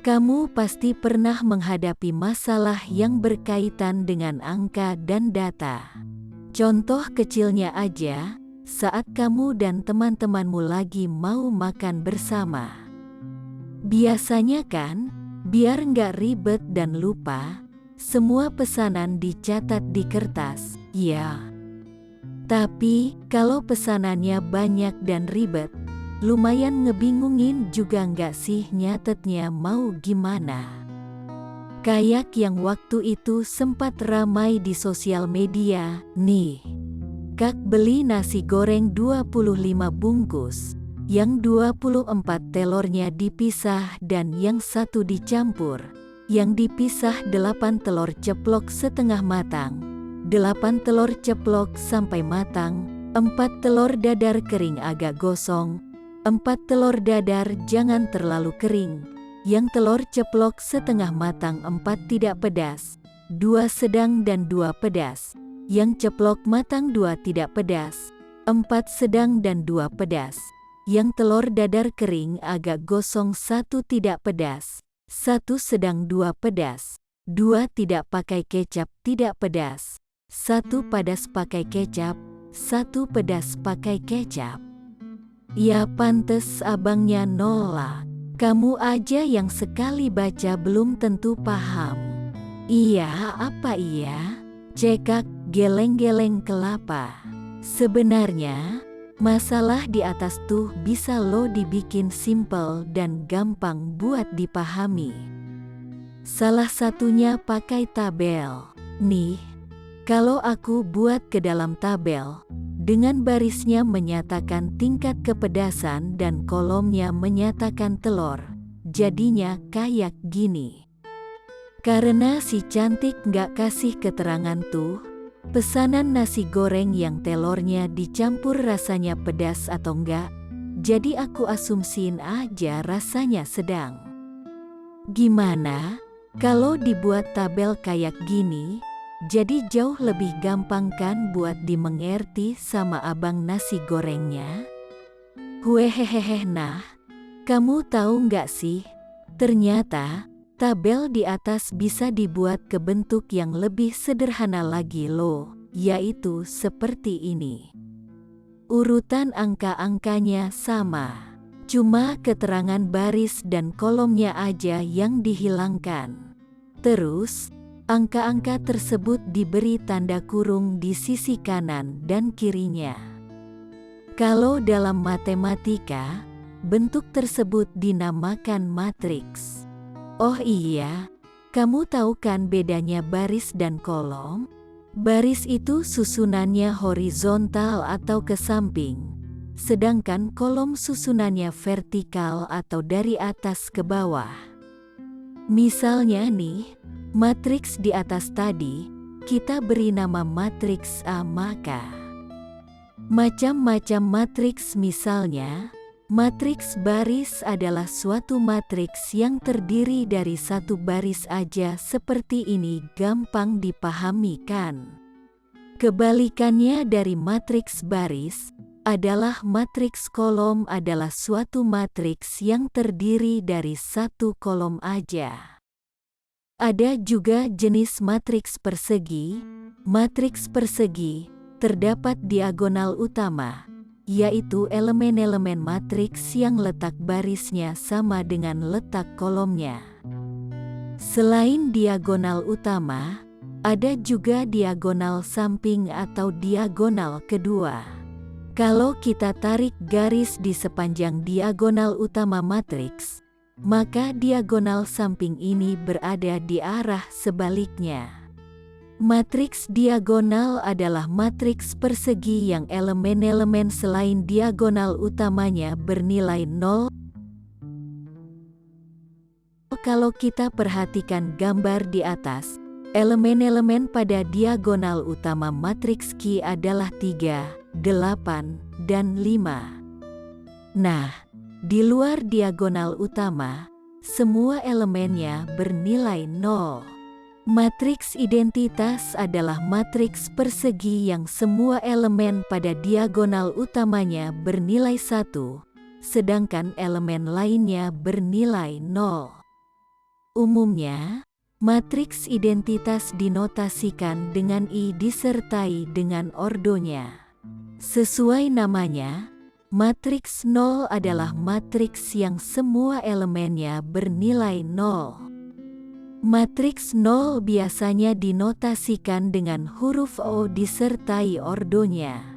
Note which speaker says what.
Speaker 1: Kamu pasti pernah menghadapi masalah yang berkaitan dengan angka dan data. Contoh kecilnya aja, saat kamu dan teman-temanmu lagi mau makan bersama. Biasanya kan, biar nggak ribet dan lupa, semua pesanan dicatat di kertas, ya. Tapi, kalau pesanannya banyak dan ribet, lumayan ngebingungin juga nggak sih nyatetnya mau gimana? Kayak yang waktu itu sempat ramai di sosial media, nih. Kak beli nasi goreng 25 bungkus, yang 24 telurnya dipisah dan yang satu dicampur, yang dipisah 8 telur ceplok setengah matang, 8 telur ceplok sampai matang, 4 telur dadar kering agak gosong, 4 telur dadar jangan terlalu kering, yang telur ceplok setengah matang 4 tidak pedas, 2 sedang dan 2 pedas, yang ceplok matang 2 tidak pedas, 4 sedang dan 2 pedas, yang telur dadar kering agak gosong 1 tidak pedas, 1 sedang 2 pedas, 2 tidak pakai kecap tidak pedas, 1 pedas pakai kecap, 1 pedas pakai kecap. Ya pantes abangnya nolak. Kamu aja yang sekali baca belum tentu paham. Iya apa iya? Cekak geleng-geleng kelapa. Sebenarnya, masalah di atas tuh bisa lo dibikin simple dan gampang buat dipahami. Salah satunya pakai tabel. Nih, kalau aku buat ke dalam tabel, dengan barisnya menyatakan tingkat kepedasan dan kolomnya menyatakan telur, jadinya kayak gini. Karena si cantik nggak kasih keterangan tuh, pesanan nasi goreng yang telurnya dicampur rasanya pedas atau enggak, jadi aku asumsiin aja rasanya sedang. Gimana kalau dibuat tabel kayak gini? Jadi jauh lebih gampang kan buat dimengerti sama abang nasi gorengnya? Huehehehe. Nah, kamu tahu nggak sih? Ternyata, tabel di atas bisa dibuat ke bentuk yang lebih sederhana lagi loh, yaitu seperti ini. Urutan angka-angkanya sama, cuma keterangan baris dan kolomnya aja yang dihilangkan. Terus, angka-angka tersebut diberi tanda kurung di sisi kanan dan kirinya. Kalau dalam matematika, bentuk tersebut dinamakan matriks. Oh iya, kamu tahu kan bedanya baris dan kolom? Baris itu susunannya horizontal atau ke samping, sedangkan kolom susunannya vertikal atau dari atas ke bawah. Misalnya nih, matriks di atas tadi, kita beri nama matriks A, maka macam-macam matriks misalnya, matriks baris adalah suatu matriks yang terdiri dari satu baris aja seperti ini, gampang dipahami kan? Kebalikannya dari matriks baris, adalah matriks kolom adalah suatu matriks yang terdiri dari satu kolom aja. Ada juga jenis matriks persegi. Matriks persegi terdapat diagonal utama, yaitu elemen-elemen matriks yang letak barisnya sama dengan letak kolomnya. Selain diagonal utama, ada juga diagonal samping atau diagonal kedua. Kalau kita tarik garis di sepanjang diagonal utama matriks, maka diagonal samping ini berada di arah sebaliknya. Matriks diagonal adalah matriks persegi yang elemen-elemen selain diagonal utamanya bernilai 0. Kalau kita perhatikan gambar di atas, elemen-elemen pada diagonal utama matriks Q adalah 3, 8, dan 5. Nah, di luar diagonal utama, semua elemennya bernilai 0. Matriks identitas adalah matriks persegi yang semua elemen pada diagonal utamanya bernilai 1, sedangkan elemen lainnya bernilai 0. Umumnya, matriks identitas dinotasikan dengan I disertai dengan ordonya. Sesuai namanya, matriks 0 adalah matriks yang semua elemennya bernilai 0. Matriks 0 biasanya dinotasikan dengan huruf O disertai ordonya.